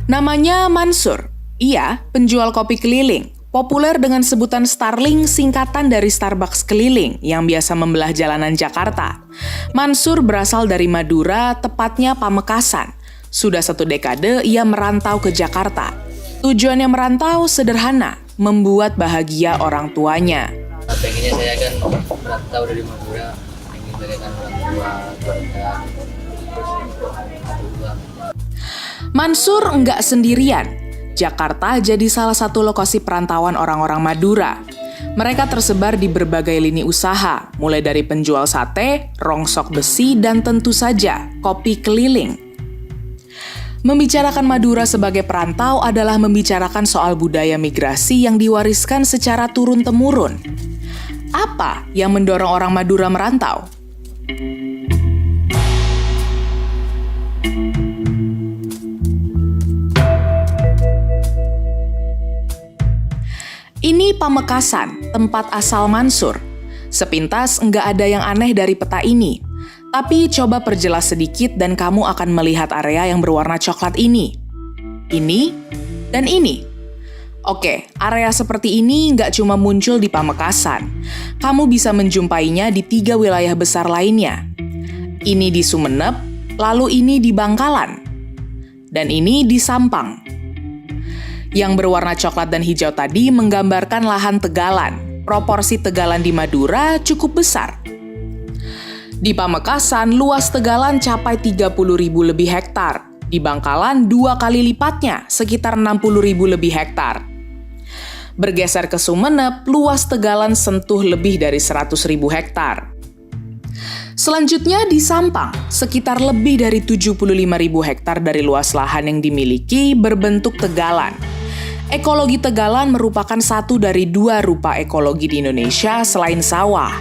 Namanya Mansur. Ia penjual kopi keliling, populer dengan sebutan Starling, singkatan dari Starbucks keliling yang biasa membelah jalanan Jakarta. Mansur berasal dari Madura, tepatnya Pamekasan. Sudah 1 dekade ia merantau ke Jakarta. Tujuannya merantau sederhana, membuat bahagia orang tuanya. Pengennya saya kan merantau dari Madura, ingin berikan orang tua, keluarga. Mansur enggak sendirian. Jakarta jadi salah satu lokasi perantauan orang-orang Madura. Mereka tersebar di berbagai lini usaha, mulai dari penjual sate, rongsok besi, dan tentu saja kopi keliling. Membicarakan Madura sebagai perantau adalah membicarakan soal budaya migrasi yang diwariskan secara turun-temurun. Apa yang mendorong orang Madura merantau? Ini Pamekasan, tempat asal Mansur. Sepintas nggak ada yang aneh dari peta ini. Tapi coba perjelas sedikit dan kamu akan melihat area yang berwarna coklat ini. Ini, dan ini. Oke, area seperti ini nggak cuma muncul di Pamekasan. Kamu bisa menjumpainya di 3 wilayah besar lainnya. Ini di Sumeneb, lalu ini di Bangkalan. Dan ini di Sampang. Yang berwarna coklat dan hijau tadi menggambarkan lahan tegalan. Proporsi tegalan di Madura cukup besar. Di Pamekasan, luas tegalan capai 30.000 lebih hektar. Di Bangkalan, 2 kali lipatnya, sekitar 60.000 lebih hektar. Bergeser ke Sumeneb, luas tegalan sentuh lebih dari 100.000 hektar. Selanjutnya di Sampang, sekitar lebih dari 75.000 hektar dari luas lahan yang dimiliki berbentuk tegalan. Ekologi tegalan merupakan satu dari 2 rupa ekologi di Indonesia selain sawah.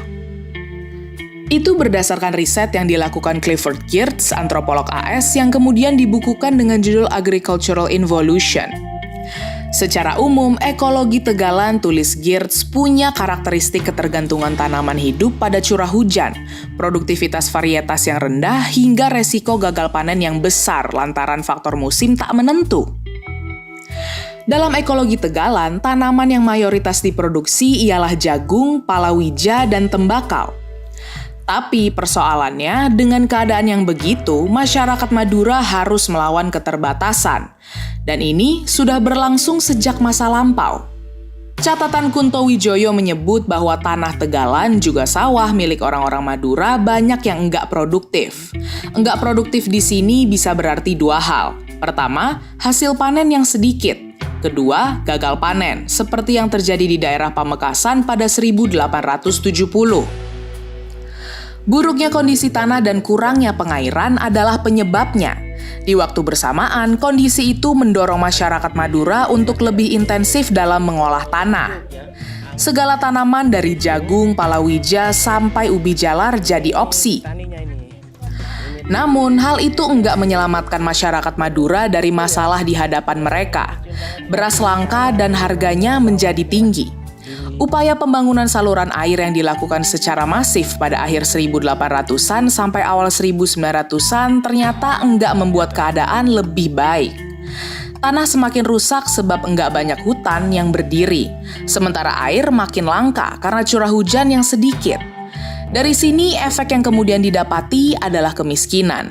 Itu berdasarkan riset yang dilakukan Clifford Geertz, antropolog AS, yang kemudian dibukukan dengan judul Agricultural Involution. Secara umum, ekologi tegalan, tulis Geertz, punya karakteristik ketergantungan tanaman hidup pada curah hujan, produktivitas varietas yang rendah, hingga resiko gagal panen yang besar lantaran faktor musim tak menentu. Dalam ekologi tegalan, tanaman yang mayoritas diproduksi ialah jagung, palawija, dan tembakau. Tapi persoalannya, dengan keadaan yang begitu, masyarakat Madura harus melawan keterbatasan. Dan ini sudah berlangsung sejak masa lampau. Catatan Kunto Wijoyo menyebut bahwa tanah tegalan juga sawah milik orang-orang Madura banyak yang enggak produktif. Enggak produktif di sini bisa berarti 2 hal. Pertama, hasil panen yang sedikit. Kedua, gagal panen, seperti yang terjadi di daerah Pamekasan pada 1870. Buruknya kondisi tanah dan kurangnya pengairan adalah penyebabnya. Di waktu bersamaan, kondisi itu mendorong masyarakat Madura untuk lebih intensif dalam mengolah tanah. Segala tanaman dari jagung, palawija, sampai ubi jalar jadi opsi. Namun, hal itu enggak menyelamatkan masyarakat Madura dari masalah di hadapan mereka. Beras langka dan harganya menjadi tinggi. Upaya pembangunan saluran air yang dilakukan secara masif pada akhir 1800-an sampai awal 1900-an ternyata enggak membuat keadaan lebih baik. Tanah semakin rusak sebab enggak banyak hutan yang berdiri, sementara air makin langka karena curah hujan yang sedikit. Dari sini, efek yang kemudian didapati adalah kemiskinan.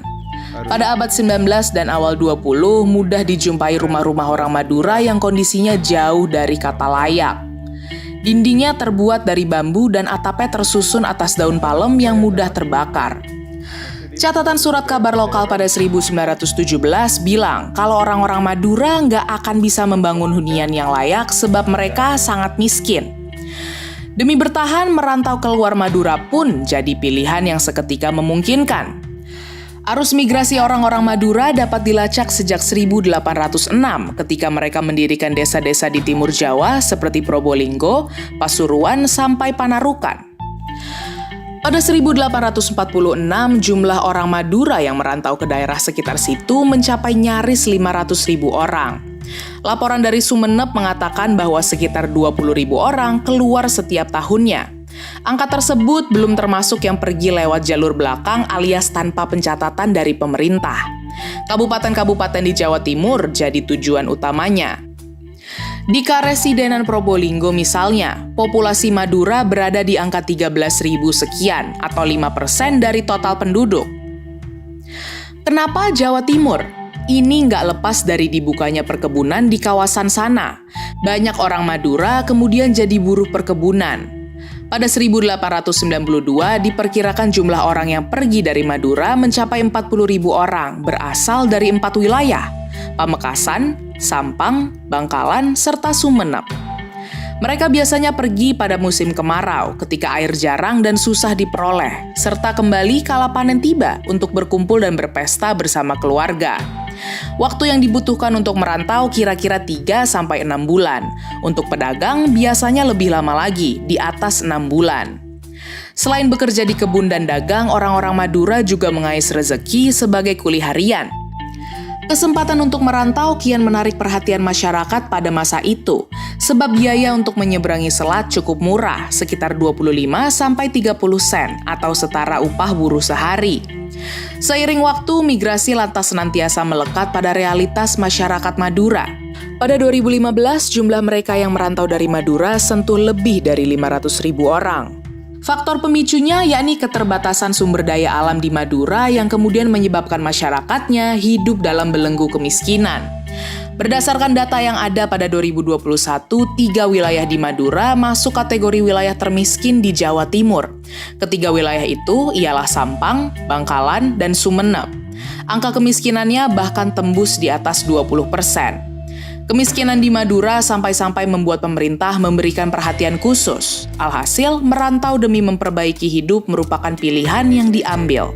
Pada abad 19 dan awal 20, mudah dijumpai rumah-rumah orang Madura yang kondisinya jauh dari kata layak. Dindingnya terbuat dari bambu dan atapnya tersusun atas daun palem yang mudah terbakar. Catatan surat kabar lokal pada 1917 bilang kalau orang-orang Madura nggak akan bisa membangun hunian yang layak sebab mereka sangat miskin. Demi bertahan, merantau keluar Madura pun jadi pilihan yang seketika memungkinkan. Arus migrasi orang-orang Madura dapat dilacak sejak 1806 ketika mereka mendirikan desa-desa di timur Jawa seperti Probolinggo, Pasuruan, sampai Panarukan. Pada 1846, jumlah orang Madura yang merantau ke daerah sekitar situ mencapai nyaris 500.000 orang. Laporan dari Sumeneb mengatakan bahwa sekitar 20.000 orang keluar setiap tahunnya. Angka tersebut belum termasuk yang pergi lewat jalur belakang alias tanpa pencatatan dari pemerintah. Kabupaten-kabupaten di Jawa Timur jadi tujuan utamanya. Di Karesidenan Probolinggo misalnya, populasi Madura berada di angka 13.000 sekian atau 5% dari total penduduk. Kenapa Jawa Timur? Ini nggak lepas dari dibukanya perkebunan di kawasan sana. Banyak orang Madura kemudian jadi buruh perkebunan. Pada 1892 diperkirakan jumlah orang yang pergi dari Madura mencapai 40.000 orang berasal dari 4 wilayah, Pamekasan, Sampang, Bangkalan, serta Sumeneb. Mereka biasanya pergi pada musim kemarau ketika air jarang dan susah diperoleh, serta kembali kala panen tiba untuk berkumpul dan berpesta bersama keluarga. Waktu yang dibutuhkan untuk merantau kira-kira 3-6 bulan. Untuk pedagang biasanya lebih lama lagi, di atas 6 bulan. Selain bekerja di kebun dan dagang, orang-orang Madura juga mengais rezeki sebagai kuli harian. Kesempatan untuk merantau kian menarik perhatian masyarakat pada masa itu, sebab biaya untuk menyeberangi selat cukup murah, sekitar 25-30 sen atau setara upah buruh sehari. Seiring waktu, migrasi lantas senantiasa melekat pada realitas masyarakat Madura. Pada 2015, jumlah mereka yang merantau dari Madura sentuh lebih dari 500.000 orang. Faktor pemicunya yakni keterbatasan sumber daya alam di Madura yang kemudian menyebabkan masyarakatnya hidup dalam belenggu kemiskinan. Berdasarkan data yang ada pada 2021, 3 wilayah di Madura masuk kategori wilayah termiskin di Jawa Timur. Ketiga wilayah itu ialah Sampang, Bangkalan, dan Sumeneb. Angka kemiskinannya bahkan tembus di atas 20%. Kemiskinan di Madura sampai-sampai membuat pemerintah memberikan perhatian khusus. Alhasil, merantau demi memperbaiki hidup merupakan pilihan yang diambil.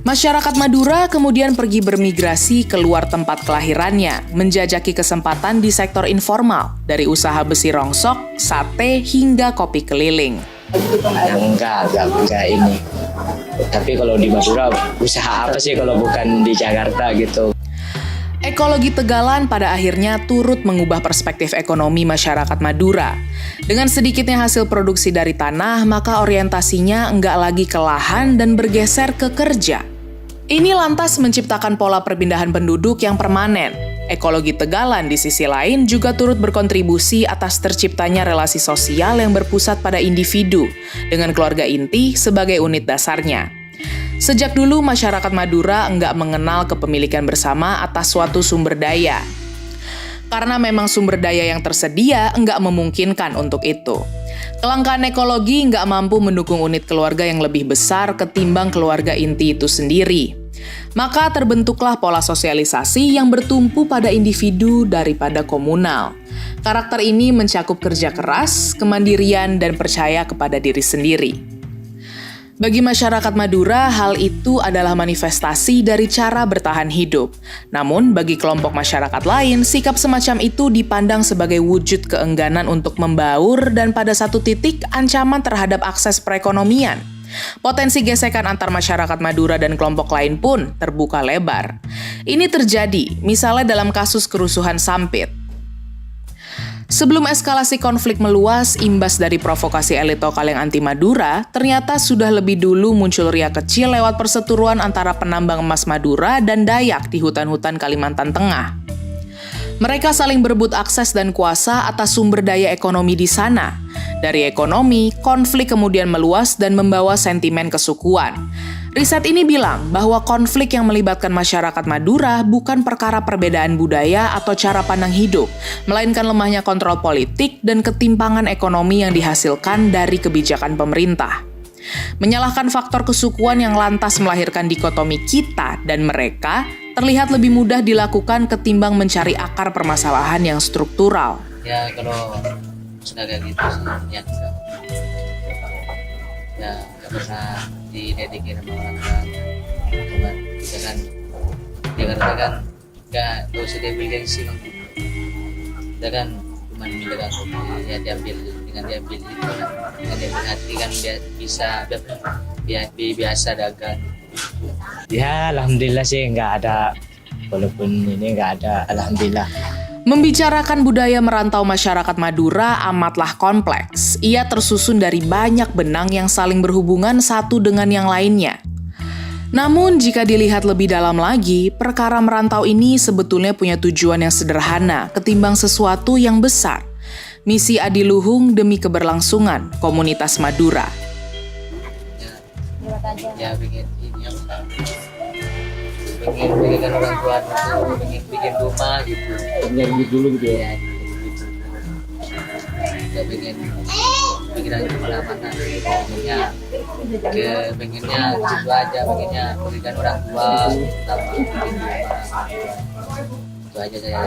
Masyarakat Madura kemudian pergi bermigrasi keluar tempat kelahirannya, menjajaki kesempatan di sektor informal, dari usaha besi rongsok, sate, hingga kopi keliling. Enggak ini. Tapi kalau di Madura, usaha apa sih kalau bukan di Jakarta gitu? Ekologi Tegalan pada akhirnya turut mengubah perspektif ekonomi masyarakat Madura. Dengan sedikitnya hasil produksi dari tanah, maka orientasinya enggak lagi ke lahan dan bergeser ke kerja. Ini lantas menciptakan pola perpindahan penduduk yang permanen. Ekologi Tegalan di sisi lain juga turut berkontribusi atas terciptanya relasi sosial yang berpusat pada individu, dengan keluarga inti sebagai unit dasarnya. Sejak dulu, masyarakat Madura enggak mengenal kepemilikan bersama atas suatu sumber daya. Karena memang sumber daya yang tersedia enggak memungkinkan untuk itu. Kelangkaan ekologi enggak mampu mendukung unit keluarga yang lebih besar ketimbang keluarga inti itu sendiri. Maka terbentuklah pola sosialisasi yang bertumpu pada individu daripada komunal. Karakter ini mencakup kerja keras, kemandirian, dan percaya kepada diri sendiri. Bagi masyarakat Madura, hal itu adalah manifestasi dari cara bertahan hidup. Namun, bagi kelompok masyarakat lain, sikap semacam itu dipandang sebagai wujud keengganan untuk membaur dan pada satu titik ancaman terhadap akses perekonomian. Potensi gesekan antar masyarakat Madura dan kelompok lain pun terbuka lebar. Ini terjadi, misalnya dalam kasus kerusuhan Sampit. Sebelum eskalasi konflik meluas, imbas dari provokasi elit lokal yang anti Madura, ternyata sudah lebih dulu muncul riak kecil lewat perseteruan antara penambang emas Madura dan Dayak di hutan-hutan Kalimantan Tengah. Mereka saling berebut akses dan kuasa atas sumber daya ekonomi di sana. Dari ekonomi, konflik kemudian meluas dan membawa sentimen kesukuan. Riset ini bilang bahwa konflik yang melibatkan masyarakat Madura bukan perkara perbedaan budaya atau cara pandang hidup, melainkan lemahnya kontrol politik dan ketimpangan ekonomi yang dihasilkan dari kebijakan pemerintah. Menyalahkan faktor kesukuan yang lantas melahirkan dikotomi kita dan mereka terlihat lebih mudah dilakukan ketimbang mencari akar permasalahan yang struktural. Ya kalau sudah kayak gitu sih, ya enggak. Ya enggak pernah didedikin sama orang tua. Kita kan Jakarta kan enggak usah diambil gengsi. Kita kan cuma menjaga kopi, ya diambil itu kan, dengan diambil hati kan biasa dagang. Ya alhamdulillah sih nggak ada, walaupun ini nggak ada, alhamdulillah. Membicarakan budaya merantau masyarakat Madura amatlah kompleks. Ia tersusun dari banyak benang yang saling berhubungan satu dengan yang lainnya. Namun jika dilihat lebih dalam lagi, perkara merantau ini sebetulnya punya tujuan yang sederhana ketimbang sesuatu yang besar. Misi Adiluhung demi keberlangsungan komunitas Madura. Ya bikin ini apa? Bikin orang tua dulu, bikin rumah gitu. Punya duit dulu gitu ya. Ya, gitu. Ya pikiran kemana-mana. Pengennya gitu aja, pengennya berikan orang tua, tambah bikin rumah. Itu aja saya.